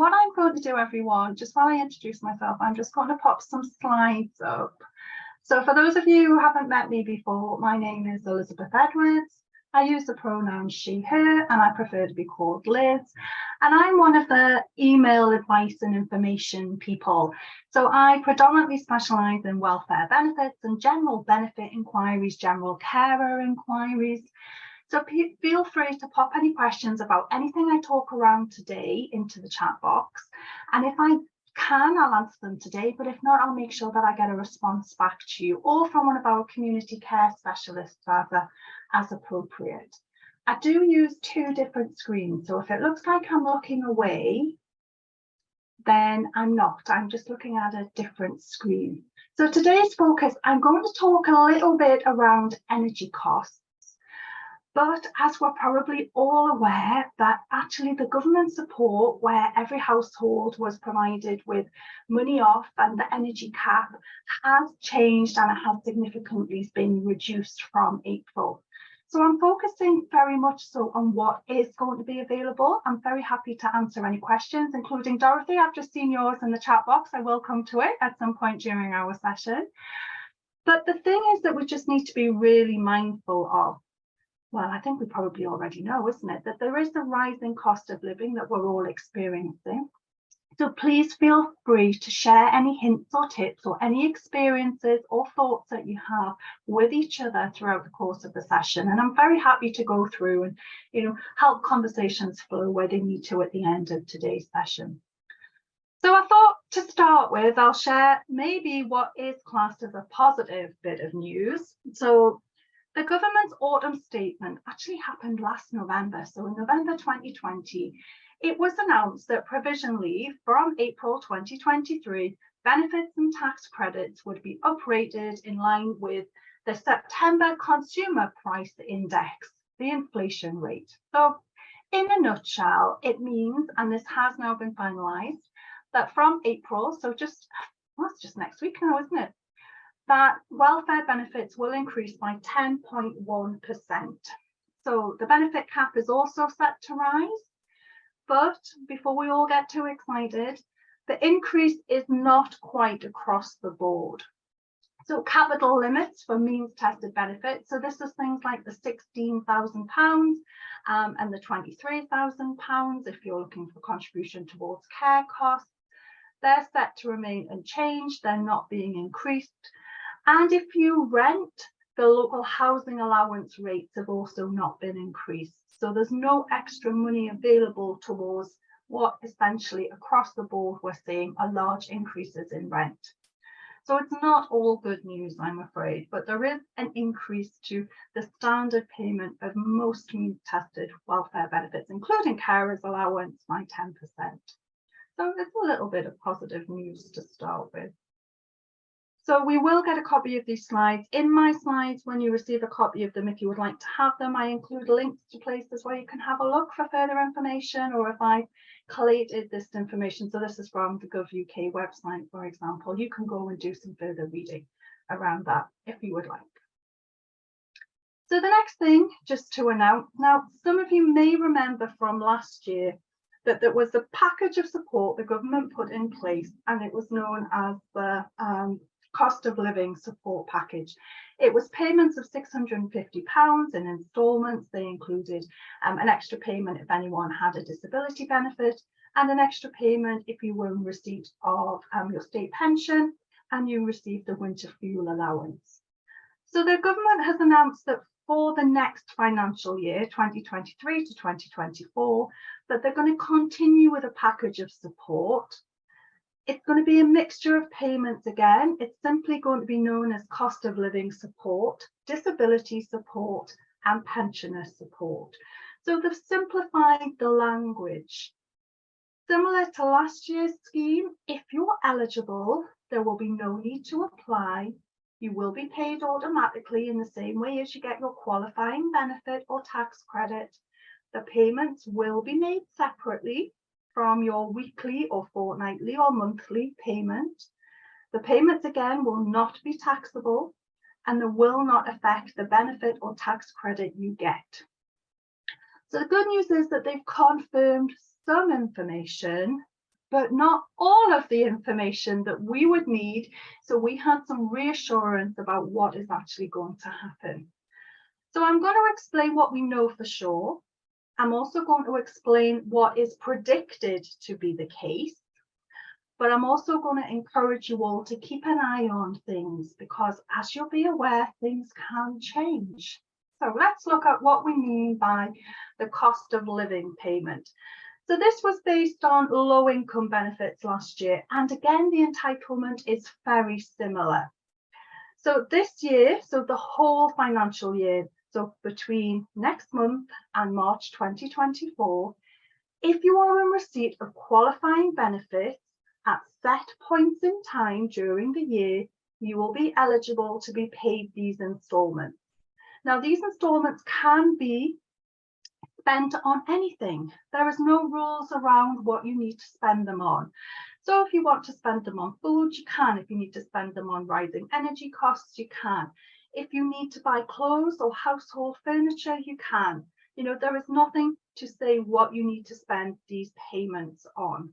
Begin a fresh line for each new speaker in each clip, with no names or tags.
what I'm going to do, everyone, just while I introduce myself, I'm just going to pop some slides up. So for those of you who haven't met me before, my name is Elizabeth Edwards. I use the pronouns she, her, and I prefer to be called Liz. And I'm one of the email advice and information people. So I predominantly specialise in welfare benefits and general benefit inquiries, general carer inquiries. So feel free to pop any questions about anything I talk around today into the chat box. And if I can, I'll answer them today, but if not, I'll make sure that I get a response back to you or from one of our community care specialists as appropriate. I do use two different screens, so if it looks like I'm looking away, then I'm not. I'm just looking at a different screen. So today's focus, I'm going to talk a little bit around energy costs. But as we're probably all aware, that actually the government support where every household was provided with money off and the energy cap has changed and it has significantly been reduced from April. So I'm focusing very much so on what is going to be available. I'm very happy to answer any questions, including Dorothy. I've just seen yours in the chat box. I will come to it at some point during our session. But the thing is that we just need to be really mindful of, well, I think we probably already know, isn't it, that there is a rising cost of living that we're all experiencing. So please feel free to share any hints or tips or any experiences or thoughts that you have with each other throughout the course of the session. And I'm very happy to go through and, help conversations flow where they need to at the end of today's session. So I thought to start with, I'll share maybe what is classed as a positive bit of news. So the government's autumn statement actually happened last November. So in November 2020, it was announced that provisionally from April 2023, benefits and tax credits would be uprated in line with the September Consumer Price Index, the inflation rate. So in a nutshell, it means, and this has now been finalised, that from April, so it's just next week now, isn't it? That welfare benefits will increase by 10.1%. So the benefit cap is also set to rise. But before we all get too excited, the increase is not quite across the board. So capital limits for means tested benefits. So this is things like the £16,000 and the £23,000 if you're looking for contribution towards care costs. They're set to remain unchanged. They're not being increased. And if you rent, the local housing allowance rates have also not been increased. So there's no extra money available towards what essentially across the board we're seeing are large increases in rent. So it's not all good news, I'm afraid, but there is an increase to the standard payment of most means-tested welfare benefits, including carers allowance, by 10%. So it's a little bit of positive news to start with. So we will get a copy of these slides. In my slides, when you receive a copy of them, if you would like to have them, I include links to places where you can have a look for further information, or if I collated this information, so this is from the Gov.uk website, for example, you can go and do some further reading around that if you would like. So the next thing, just to announce, now some of you may remember from last year that there was a package of support the government put in place, and it was known as the cost of living support package. It was payments of £650 in instalments. They included an extra payment if anyone had a disability benefit, and an extra payment if you were in receipt of your state pension and you received the winter fuel allowance. So the government has announced that for the next financial year, 2023 to 2024, that they're going to continue with a package of support. It's going to be a mixture of payments again. It's simply going to be known as cost of living support, disability support, and pensioner support. So they've simplified the language. Similar to last year's scheme, if you're eligible, there will be no need to apply. You will be paid automatically in the same way as you get your qualifying benefit or tax credit. The payments will be made separately from your weekly or fortnightly or monthly payment. The payments again will not be taxable, and they will not affect the benefit or tax credit you get. So the good news is that they've confirmed some information but not all of the information that we would need. So we had some reassurance about what is actually going to happen. So I'm going to explain what we know for sure. I'm also going to explain what is predicted to be the case. But I'm also going to encourage you all to keep an eye on things, because as you'll be aware, things can change. So let's look at what we mean by the cost of living payment. So this was based on low income benefits last year. And again, the entitlement is very similar. So this year, so the whole financial year, so between next month and March 2024, if you are in receipt of qualifying benefits at set points in time during the year, you will be eligible to be paid these instalments. Now, these instalments can be spent on anything. There is no rules around what you need to spend them on. So if you want to spend them on food, you can. If you need to spend them on rising energy costs, you can. If you need to buy clothes or household furniture, you can. You know, there is nothing to say what you need to spend these payments on.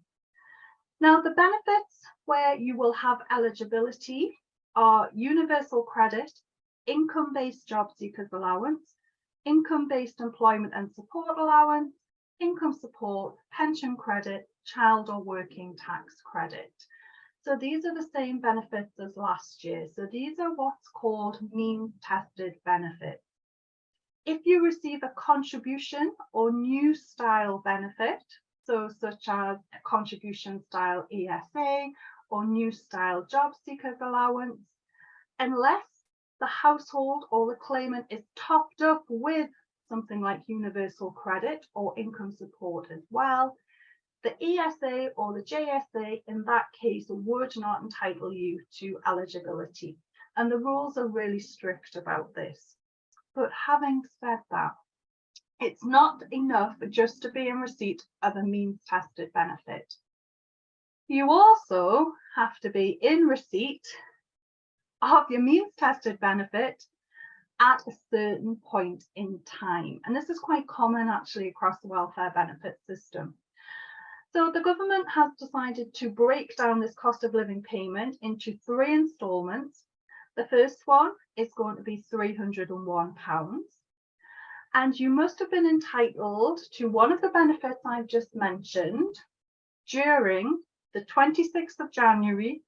Now, the benefits where you will have eligibility are universal credit, income-based job seekers allowance, income-based employment and support allowance, income support, pension credit, child or working tax credit. So these are the same benefits as last year. So these are what's called means-tested benefits. If you receive a contribution or new style benefit, so such as a contribution style ESA or new style job seekers allowance, unless the household or the claimant is topped up with something like universal credit or income support as well, the ESA or the JSA in that case would not entitle you to eligibility. And the rules are really strict about this. But having said that, it's not enough just to be in receipt of a means-tested benefit. You also have to be in receipt of your means-tested benefit at a certain point in time. And this is quite common actually across the welfare benefit system. So the government has decided to break down this cost of living payment into 3 instalments. The first one is going to be £301. And you must have been entitled to one of the benefits I've just mentioned during the 26th of January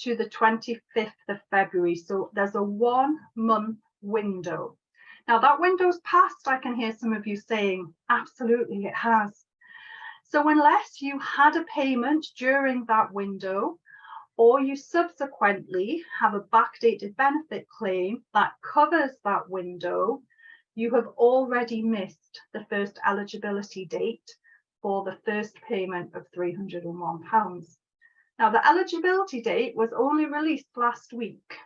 to the 25th of February. So there's a 1-month window. Now that window's passed, I can hear some of you saying, absolutely it has. So unless you had a payment during that window, or you subsequently have a backdated benefit claim that covers that window, you have already missed the first eligibility date for the first payment of £301. Now, the eligibility date was only released last week,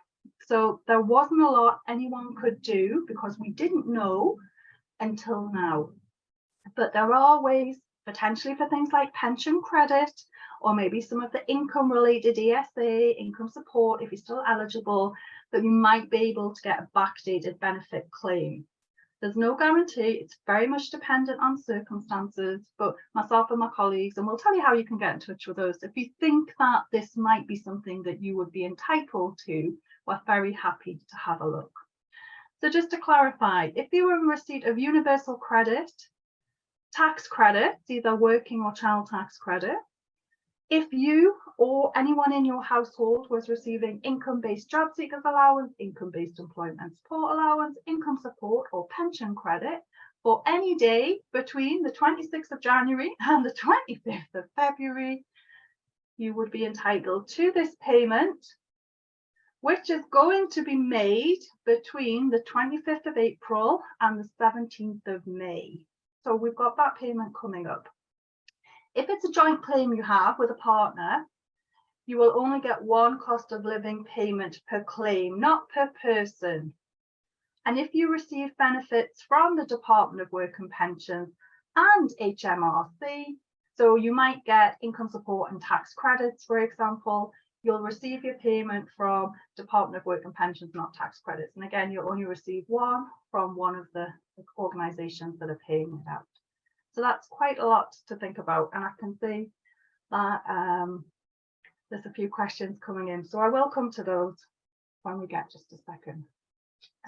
so there wasn't a lot anyone could do because we didn't know until now. But there are ways, potentially for things like pension credit, or maybe some of the income-related ESA, income support, if you're still eligible, that you might be able to get a backdated benefit claim. There's no guarantee, it's very much dependent on circumstances, but myself and my colleagues, and we'll tell you how you can get in touch with us. If you think that this might be something that you would be entitled to, we're very happy to have a look. So just to clarify, if you were in receipt of universal credit, tax credits, either working or child tax credit, if you or anyone in your household was receiving income-based job seekers allowance, income-based employment and support allowance, income support or pension credit for any day between the 26th of January and the 25th of February, you would be entitled to this payment, which is going to be made between the 25th of April and the 17th of May. So we've got that payment coming up. If it's a joint claim you have with a partner, you will only get one cost of living payment per claim, not per person. And if you receive benefits from the Department of Work and Pensions and HMRC, so you might get income support and tax credits, for example, you'll receive your payment from Department of Work and Pensions, not tax credits. And again, you'll only receive one from one of the organisations that are paying it out. So that's quite a lot to think about. And I can see that there's a few questions coming in, so I will come to those when we get just a second.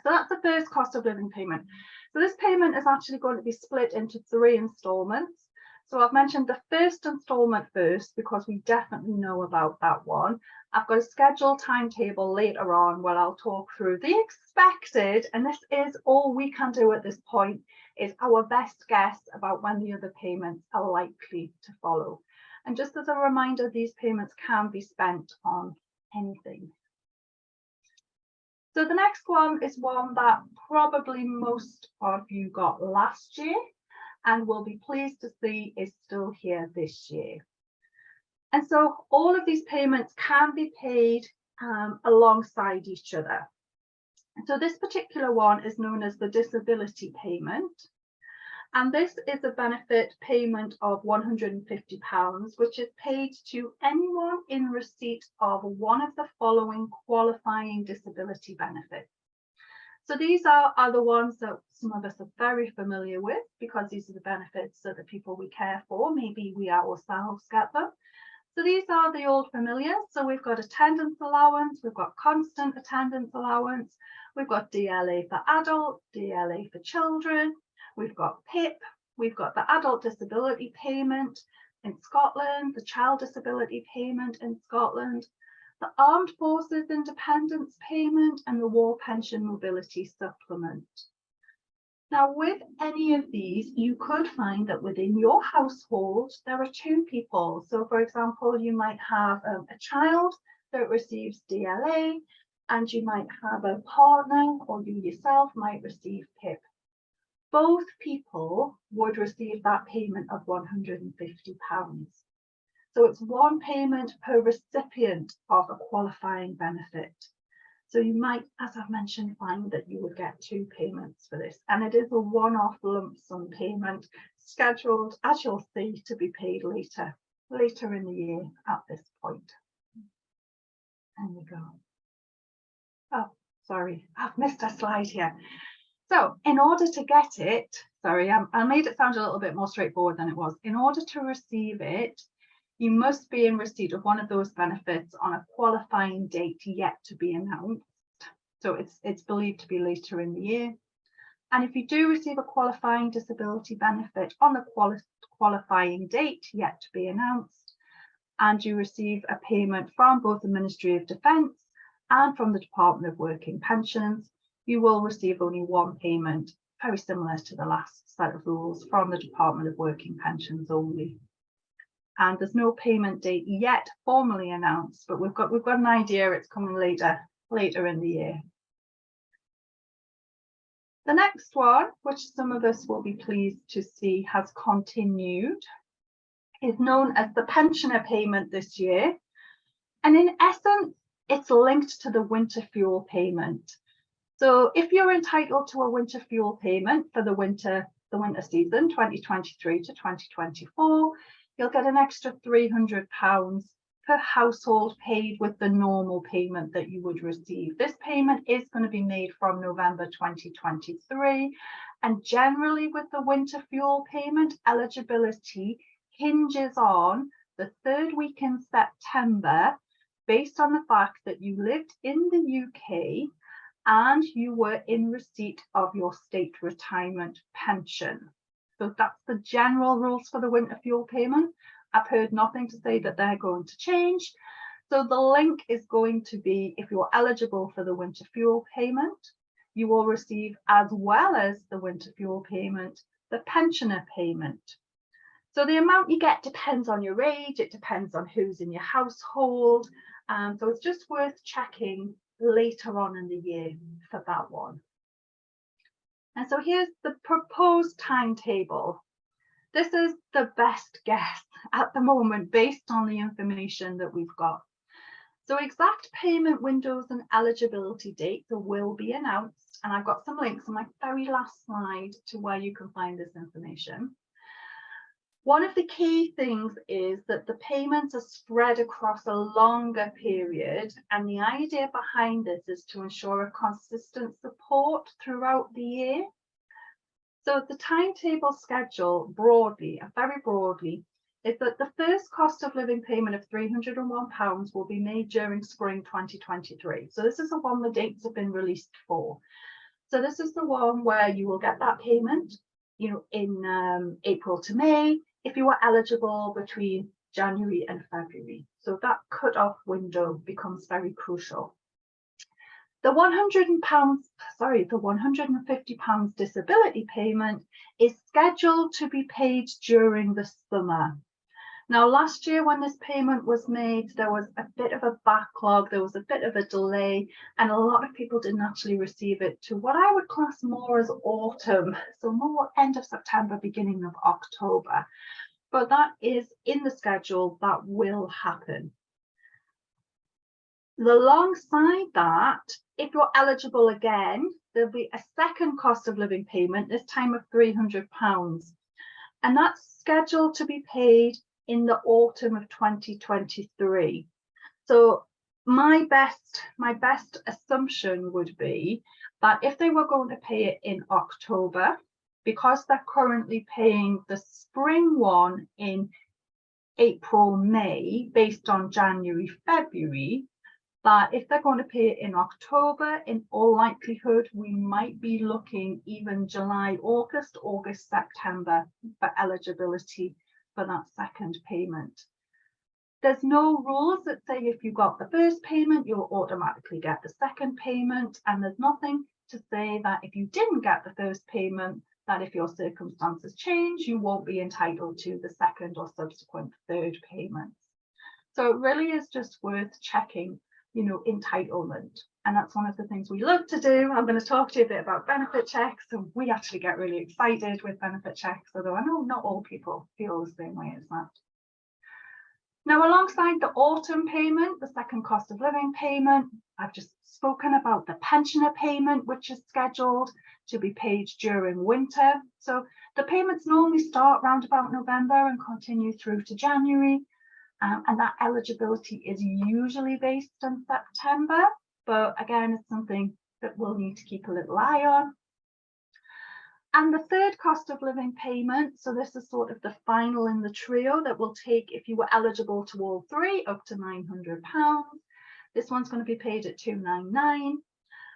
So that's the first cost of living payment. So this payment is actually going to be split into 3 installments. So I've mentioned the first installment first because we definitely know about that one. I've got a scheduled timetable later on where I'll talk through the expected, and this is all we can do at this point, is our best guess about when the other payments are likely to follow. And just as a reminder, these payments can be spent on anything. So the next one is one that probably most of you got last year and will be pleased to see is still here this year. And so all of these payments can be paid alongside each other. So this particular one is known as the disability payment. And this is a benefit payment of £150, which is paid to anyone in receipt of one of the following qualifying disability benefits. So these are the ones that some of us are very familiar with, because these are the benefits that the people we care for, maybe we ourselves get them. So these are the old familiars. So we've got attendance allowance, we've got constant attendance allowance, we've got DLA for adults, DLA for children, we've got PIP, we've got the adult disability payment in Scotland, the child disability payment in Scotland, the Armed Forces Independence Payment, and the War Pension Mobility Supplement. Now, with any of these, you could find that within your household, there are 2 people. So, for example, you might have a child that receives DLA, and you might have a partner, or you yourself might receive PIP. Both people would receive that payment of £150. So it's one payment per recipient of a qualifying benefit. So you might, as I've mentioned, find that you would get 2 payments for this. And it is a one-off lump sum payment scheduled, as you'll see, to be paid later in the year at this point. There we go. Oh, sorry, I've missed a slide here. So in order to get it, sorry, I made it sound a little bit more straightforward than it was. In order to receive it, you must be in receipt of one of those benefits on a qualifying date yet to be announced. So it's believed to be later in the year. And if you do receive a qualifying disability benefit on the qualifying date yet to be announced, and you receive a payment from both the Ministry of Defence and from the Department of Work and Pensions, you will receive only one payment, very similar to the last set of rules, from the Department of Work and Pensions only. And there's no payment date yet formally announced, but we've got an idea it's coming later in the year. The next one, which some of us will be pleased to see has continued, is known as the pensioner payment this year. And in essence, it's linked to the winter fuel payment. So if you're entitled to a winter fuel payment for the winter season, 2023 to 2024, you'll get an extra £300 per household paid with the normal payment that you would receive. This payment is going to be made from November 2023, and generally with the winter fuel payment, eligibility hinges on the 3rd week in September, based on the fact that you lived in the UK and you were in receipt of your state retirement pension. So that's the general rules for the winter fuel payment. I've heard nothing to say that they're going to change. So the link is going to be, if you're eligible for the winter fuel payment, you will receive, as well as the winter fuel payment, the pensioner payment. So the amount you get depends on your age, it depends on who's in your household. So it's just worth checking later on in the year for that one. And so here's the proposed timetable. This is the best guess at the moment based on the information that we've got. So exact payment windows and eligibility dates will be announced, and I've got some links on my very last slide to where you can find this information. One of the key things is that the payments are spread across a longer period, and the idea behind this is to ensure a consistent support throughout the year. So the timetable schedule broadly, very broadly, is that the first cost of living payment of £301 will be made during spring 2023. So this is the one the dates have been released for. So this is the one where you will get that payment, you know, in April to May, if you are eligible between January and February. So that cut-off window becomes very crucial. The £150 disability payment is scheduled to be paid during the summer. Now, last year when this payment was made, there was a bit of a backlog, there was a bit of a delay, and a lot of people didn't actually receive it to what I would class more as autumn, so more end of September, beginning of October. But that is in the schedule, that will happen. Alongside that, if you're eligible again, there'll be a second cost of living payment, this time of £300, and that's scheduled to be paid in the autumn of 2023. So my best assumption would be that if they were going to pay it in October, because they're currently paying the spring one in April, May, based on January, February, that if they're going to pay it in October, in all likelihood, we might be looking even July, August, September for eligibility for that second payment. There's no rules that say if you got the first payment, you'll automatically get the second payment. And there's nothing to say that if you didn't get the first payment, that if your circumstances change, you won't be entitled to the second or subsequent third payments. So it really is just worth checking, you know, entitlement. And that's one of the things we love to do. I'm going to talk to you a bit about benefit checks, and we actually get really excited with benefit checks, although I know not all people feel the same way as that. Now, alongside the autumn payment, the second cost of living payment, I've just spoken about the pensioner payment, which is scheduled to be paid during winter. So the payments normally start around about November and continue through to January. And that eligibility is usually based on September, but again, it's something that we'll need to keep a little eye on. And the third cost of living payment, so this is sort of the final in the trio that will take, if you were eligible to all three, up to £900. This one's going to be paid at £299,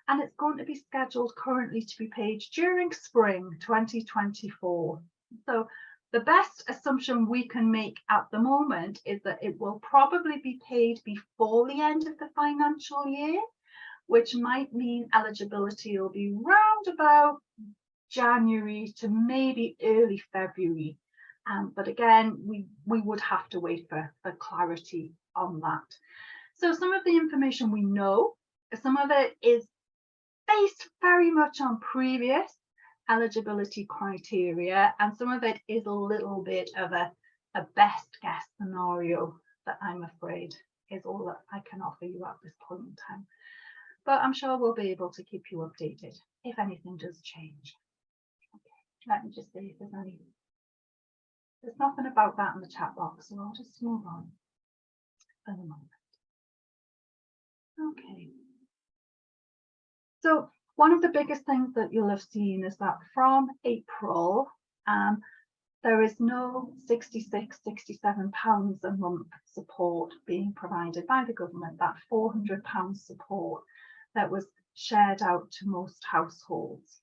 and it's going to be scheduled currently to be paid during spring 2024. So the best assumption we can make at the moment is that it will probably be paid before the end of the financial year, which might mean eligibility will be round about January to maybe early February. But again, we would have to wait for clarity on that. So some of the information we know, some of it is based very much on previous eligibility criteria, and some of it is a little bit of a best guess scenario that I'm afraid is all that I can offer you at this point in time. But I'm sure we'll be able to keep you updated if anything does change. Okay, let me just see if there's any. There's nothing about that in the chat box, so I'll just move on for the moment. Okay. So one of the biggest things that you'll have seen is that from April, there is no £66, £67 a month support being provided by the government, that £400 support that was shared out to most households.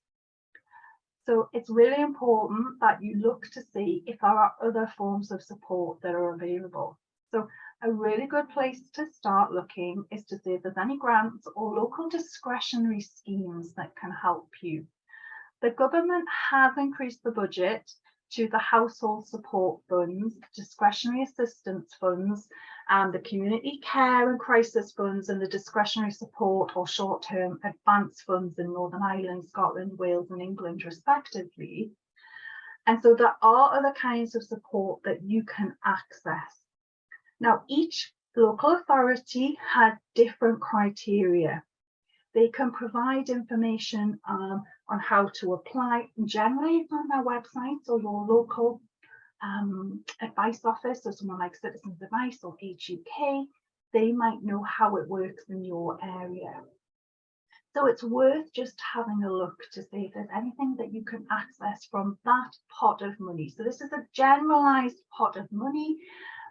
So it's really important that you look to see if there are other forms of support that are available. So a really good place to start looking is to see if there's any grants or local discretionary schemes that can help you. The government has increased the budget to the household support funds, discretionary assistance funds, and the community care and crisis funds, and the discretionary support or short-term advance funds in Northern Ireland, Scotland, Wales and England respectively. And so there are other kinds of support that you can access. Now, each local authority has different criteria. They can provide information on how to apply. Generally, it's on their websites or your local advice office, or someone like Citizens Advice or Age UK. They might know how it works in your area. So it's worth just having a look to see if there's anything that you can access from that pot of money. So this is a generalized pot of money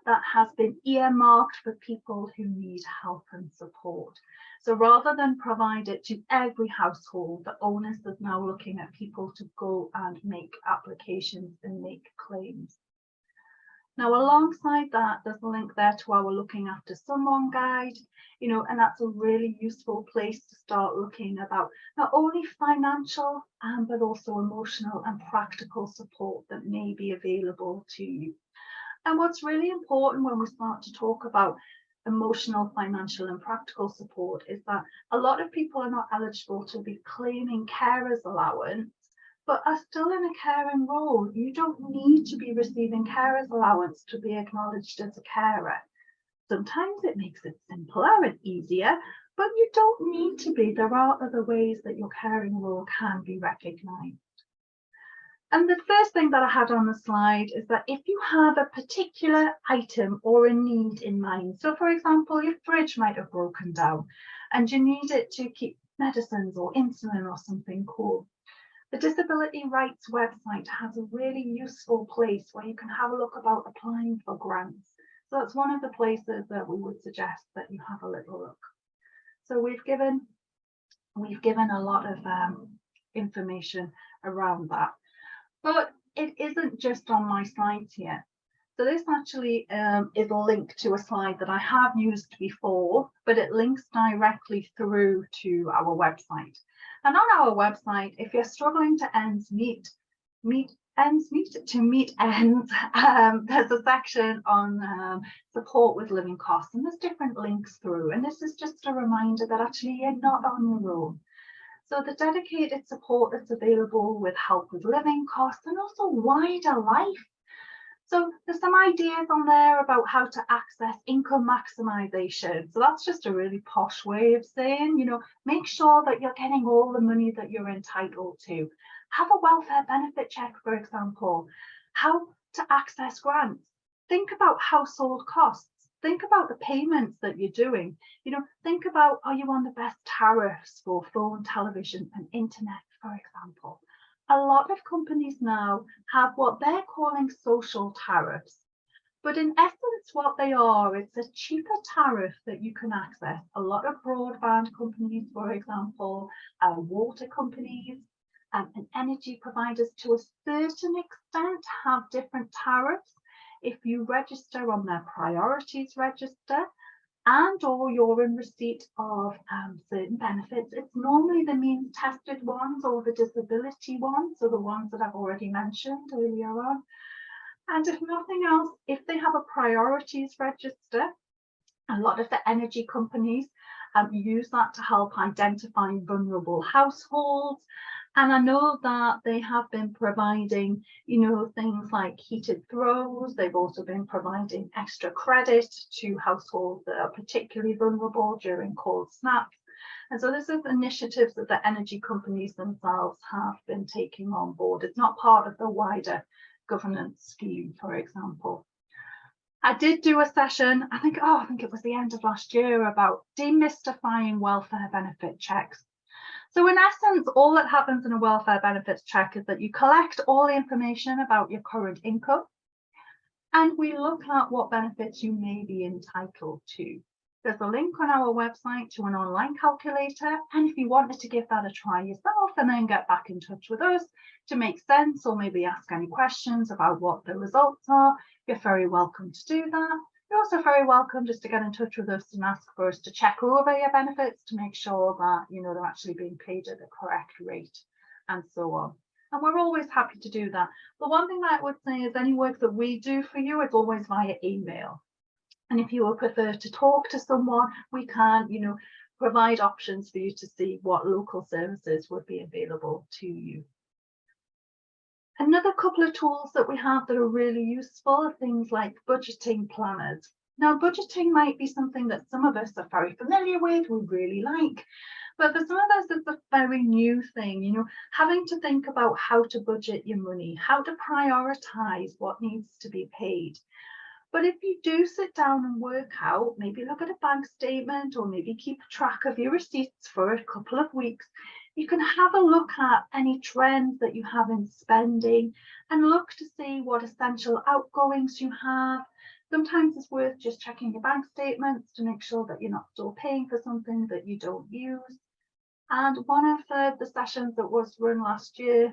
that has been earmarked for people who need help and support. So rather than provide it to every household, the onus is now looking at people to go and make applications and make claims. Now, alongside that, there's a link there to our Looking After Someone guide, and that's a really useful place to start looking about not only financial, but also emotional and practical support that may be available to you. And what's really important when we start to talk about emotional, financial and practical support is that a lot of people are not eligible to be claiming carers allowance, but are still in a caring role. You don't need to be receiving carers allowance to be acknowledged as a carer. Sometimes it makes it simpler and easier, but you don't need to be. There are other ways that your caring role can be recognised. And the first thing that I had on the slide is that if you have a particular item or a need in mind, so for example, your fridge might have broken down and you need it to keep medicines or insulin or something cool, the Disability Rights website has a really useful place where you can have a look about applying for grants. So that's one of the places that we would suggest that you have a little look. So we've given a lot of information around that. But it isn't just on my slides here. So this actually is a link to a slide that I have used before, but it links directly through to our website. And on our website, if you're struggling to meet ends, there's a section on support with living costs, and there's different links through. And this is just a reminder that actually you're not on your own. So the dedicated support that's available with help with living costs and also wider life. So there's some ideas on there about how to access income maximisation. So that's just a really posh way of saying, make sure that you're getting all the money that you're entitled to. Have a welfare benefit check, for example. How to access grants. Think about household costs. Think about the payments that you're doing. Think about, are you on the best tariffs for phone, television and internet, for example? A lot of companies now have what they're calling social tariffs. But in essence, what they are, it's a cheaper tariff that you can access. A lot of broadband companies, for example, water companies, and energy providers to a certain extent have different tariffs. If you register on their priorities register and or you're in receipt of certain benefits, it's normally the means tested ones or the disability ones, so the ones that I've already mentioned earlier on. And if nothing else, if they have a priorities register, a lot of the energy companies use that to help identify vulnerable households. And I know that they have been providing, things like heated throws. They've also been providing extra credit to households that are particularly vulnerable during cold snaps. And so this is initiatives that the energy companies themselves have been taking on board. It's not part of the wider governance scheme, for example. I did do a session, I think it was the end of last year, about demystifying welfare benefit checks. So in essence, all that happens in a welfare benefits check is that you collect all the information about your current income, and we look at what benefits you may be entitled to. There's a link on our website to an online calculator, and if you wanted to give that a try yourself and then get back in touch with us to make sense or maybe ask any questions about what the results are, you're very welcome to do that. You're also very welcome just to get in touch with us and ask for us to check over your benefits to make sure that they're actually being paid at the correct rate and so on. And we're always happy to do that. The one thing that I would say is any work that we do for you is always via email. And if you would prefer to talk to someone, we can, provide options for you to see what local services would be available to you. Another couple of tools that we have that are really useful are things like budgeting planners. Now, budgeting might be something that some of us are very familiar with, we really like, but for some of us, it's a very new thing, having to think about how to budget your money, how to prioritise what needs to be paid. But if you do sit down and work out, maybe look at a bank statement or maybe keep track of your receipts for a couple of weeks, you can have a look at any trends that you have in spending and look to see what essential outgoings you have. Sometimes it's worth just checking your bank statements to make sure that you're not still paying for something that you don't use. And one of the sessions that was run last year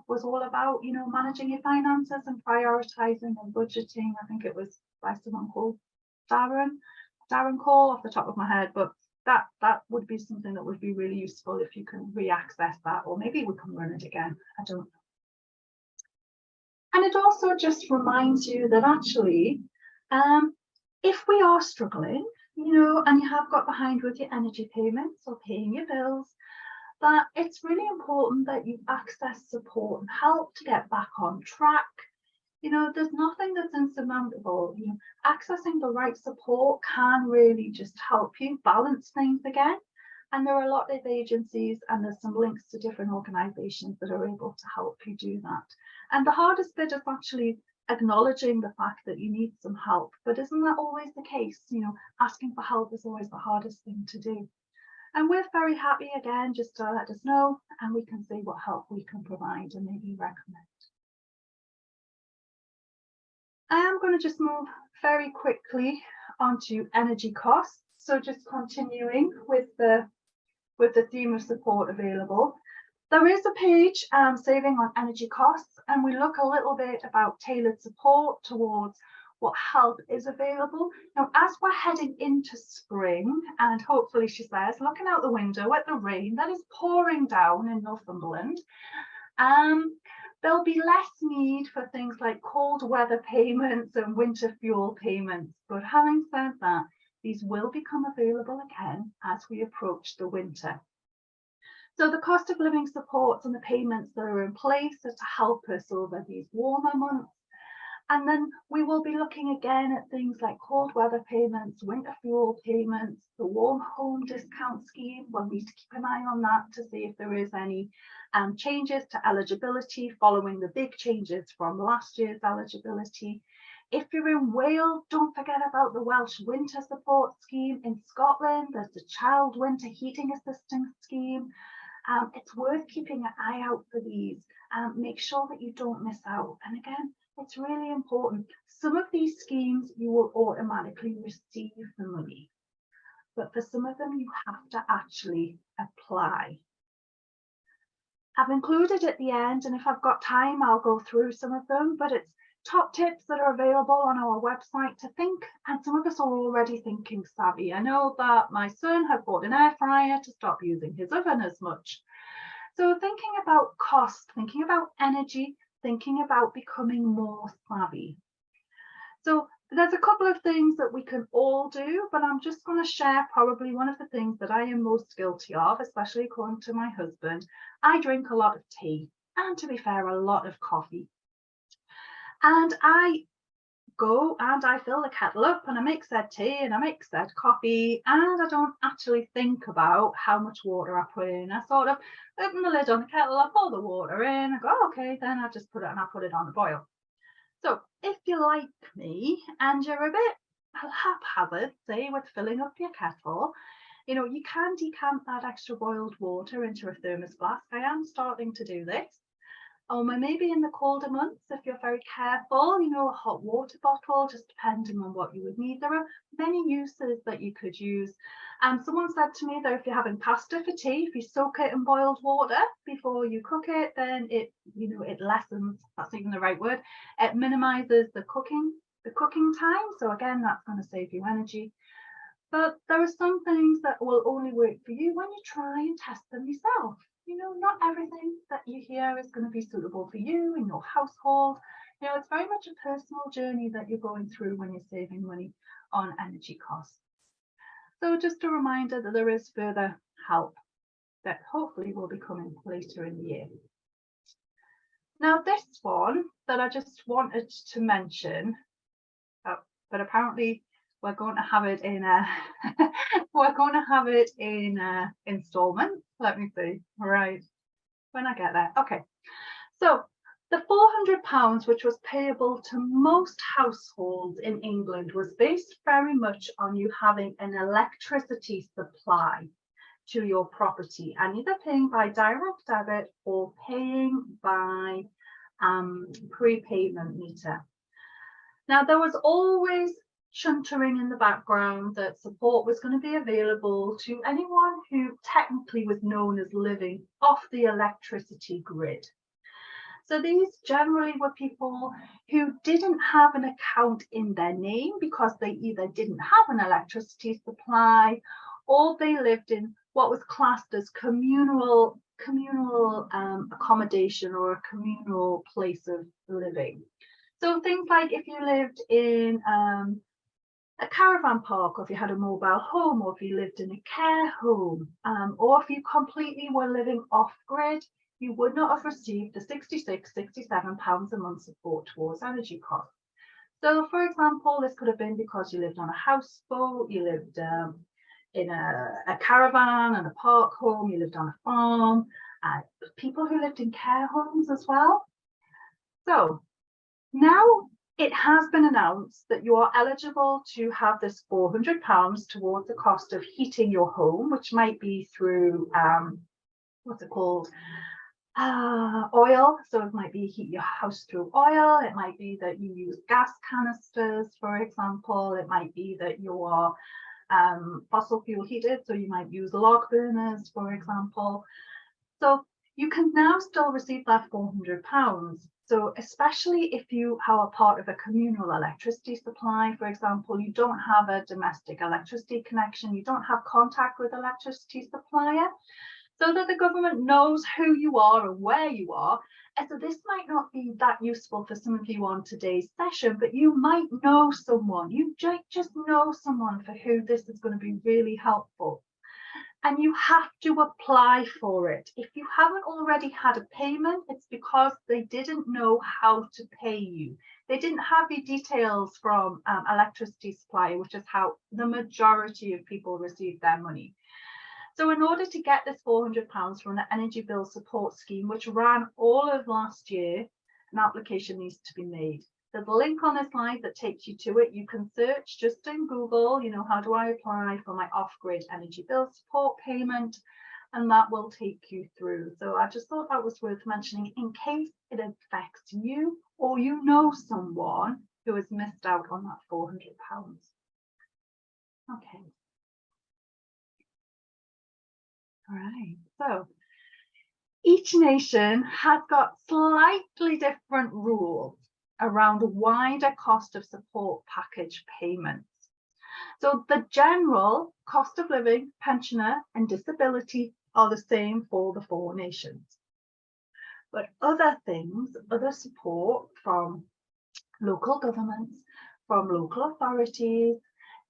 was all about, managing your finances and prioritizing and budgeting. I think it was by someone called Darren Cole off the top of my head, but that would be something that would be really useful if you can re-access that, or maybe we can run it again. I don't know. And it also just reminds you that actually, if we are struggling, and you have got behind with your energy payments or paying your bills, that it's really important that you access support and help to get back on track. There's nothing that's insurmountable. Accessing the right support can really just help you balance things again. And there are a lot of agencies, and there's some links to different organizations that are able to help you do that. And the hardest bit is actually acknowledging the fact that you need some help, but isn't that always the case? Asking for help is always the hardest thing to do. And we're very happy again just to let us know, and we can see what help we can provide and maybe recommend. I am going to just move very quickly onto energy costs. So just continuing with the theme of support available. There is a page, saving on energy costs, and we look a little bit about tailored support towards what help is available. Now, as we're heading into spring, and hopefully, she says, looking out the window at the rain that is pouring down in Northumberland, there'll be less need for things like cold weather payments and winter fuel payments. But having said that, these will become available again as we approach the winter. So the cost of living supports and the payments that are in place are to help us over these warmer months. And then we will be looking again at things like cold weather payments, winter fuel payments, the warm home discount scheme. We'll need to keep an eye on that to see if there is any changes to eligibility following the big changes from last year's eligibility. If you're in Wales, don't forget about the Welsh Winter Support Scheme. In Scotland, there's the Child Winter Heating Assistance Scheme. It's worth keeping an eye out for these. Make sure that you don't miss out. And again, it's really important. Some of these schemes you will automatically receive the money, but for some of them you have to actually apply. I've included at the end, and if I've got time, I'll go through some of them, but it's top tips that are available on our website to think, and some of us are already thinking savvy. I know that my son had bought an air fryer to stop using his oven as much. So thinking about cost, thinking about energy, thinking about becoming more savvy. So there's a couple of things that we can all do, but I'm just going to share probably one of the things that I am most guilty of, especially according to my husband. I drink a lot of tea, and to be fair, a lot of coffee. And I go and I fill the kettle up and I make said tea and I make said coffee, and I don't actually think about how much water I put in. I sort of open the lid on the kettle, I pour the water in, I go, okay, then I just put it and I put it on the boil. So if you're like me and you're a bit haphazard, say with filling up your kettle, you can decant that extra boiled water into a thermos flask. I am starting to do this. Or maybe in the colder months, if you're very careful, a hot water bottle, just depending on what you would need. There are many uses that you could use. Someone said to me that if you're having pasta for tea, if you soak it in boiled water before you cook it, then it lessens, that's even the right word, it minimizes the cooking time. So again, that's going to save you energy. But there are some things that will only work for you when you try and test them yourself. Not everything that you hear is going to be suitable for you in your household. It's very much a personal journey that you're going through when you're saving money on energy costs. So just a reminder that there is further help that hopefully will be coming later in the year. Now this one that I just wanted to mention, but apparently we're going to have it in installments. Let me see. Right, when I get there. Okay, so the £400, which was payable to most households in England, was based very much on you having an electricity supply to your property and either paying by direct debit or paying by prepayment meter. Now, there was always chuntering in the background that support was going to be available to anyone who technically was known as living off the electricity grid. So these generally were people who didn't have an account in their name because they either didn't have an electricity supply or they lived in what was classed as communal accommodation or a communal place of living. So things like if you lived in a caravan park, or if you had a mobile home, or if you lived in a care home, or if you completely were living off-grid, you would not have received the £66–67 a month support towards energy costs. So, for example, this could have been because you lived on a houseboat, you lived in a caravan and a park home, you lived on a farm, people who lived in care homes as well. So now it has been announced that you are eligible to have this £400 towards the cost of heating your home, which might be through, what's it called? Oil. So it might be heat your house through oil. It might be that you use gas canisters, for example. It might be that you are fossil fuel heated, so you might use log burners, for example. So you can now still receive that £400. So especially if you are part of a communal electricity supply, for example, you don't have a domestic electricity connection, you don't have contact with electricity supplier, so that the government knows who you are and where you are. And so this might not be that useful for some of you on today's session, but you might know someone, you just know someone for who this is going to be really helpful. And you have to apply for it. If you haven't already had a payment, it's because they didn't know how to pay you. They didn't have the details from electricity supply, which is how the majority of people receive their money. So in order to get this £400 from the Energy Bill Support Scheme, which ran all of last year, an application needs to be made. There's a link on this slide that takes you to it. You can search just in Google, how do I apply for my off-grid energy bill support payment? And that will take you through. So I just thought that was worth mentioning in case it affects you or you know someone who has missed out on that £400. Okay. All right, so each nation has got slightly different rules around a wider cost of support package payments. So the general cost of living, pensioner and disability are the same for the 4 nations. But other things, other support from local governments, from local authorities,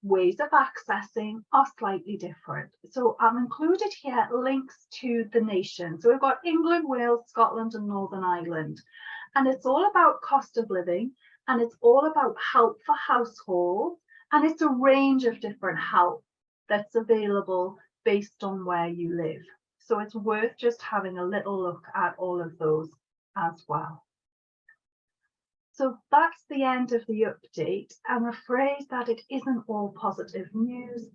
ways of accessing are slightly different. So I've included here links to the nation. So we've got England, Wales, Scotland and Northern Ireland. And it's all about cost of living, and it's all about help for households, and it's a range of different help that's available based on where you live. So it's worth just having a little look at all of those as well. So that's the end of the update. I'm afraid that it isn't all positive news.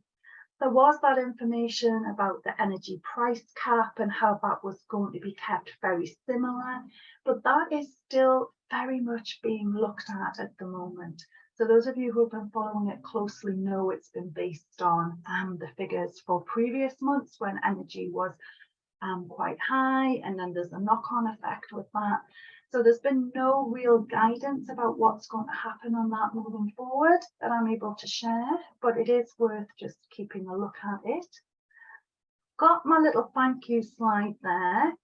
There was that information about the energy price cap and how that was going to be kept very similar, but that is still very much being looked at the moment. So those of you who have been following it closely know it's been based on the figures for previous months when energy was quite high, and then there's a knock-on effect with that. So there's been no real guidance about what's going to happen on that moving forward that I'm able to share, but it is worth just keeping a look at it. Got my little thank you slide there.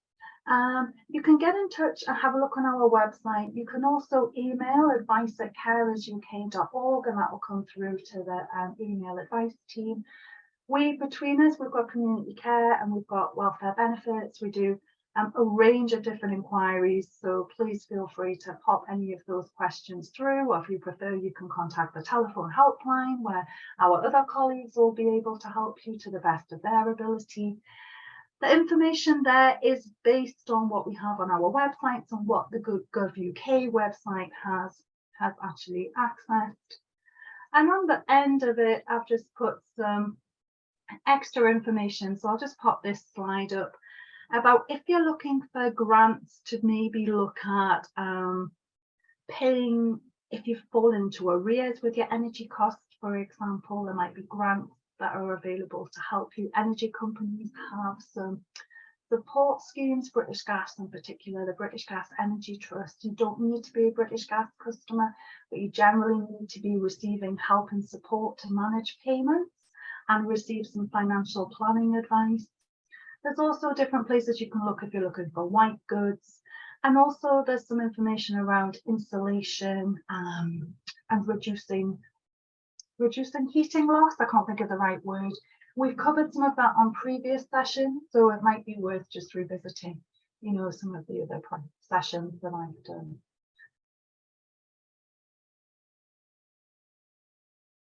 You can get in touch and have a look on our website. You can also email advice@carersuk.org and that will come through to the email advice team. Between us, we've got community care and we've got welfare benefits. We do a range of different inquiries, so please feel free to pop any of those questions through, or if you prefer, you can contact the telephone helpline where our other colleagues will be able to help you to the best of their ability. The information there is based on what we have on our websites and what the Gov.uk website has actually accessed. And on the end of it, I've just put some extra information. So I'll just pop this slide up about if you're looking for grants to maybe look at paying, if you fall into arrears with your energy costs, for example, there might be grants that are available to help you. Energy companies have some support schemes, British Gas in particular, the British Gas Energy Trust. You don't need to be a British Gas customer, but you generally need to be receiving help and support to manage payments and receive some financial planning advice. There's also different places you can look if you're looking for white goods. And also there's some information around insulation and reducing heating loss. I can't think of the right word. We've covered some of that on previous sessions, so it might be worth just revisiting, you know, some of the other sessions that I've done.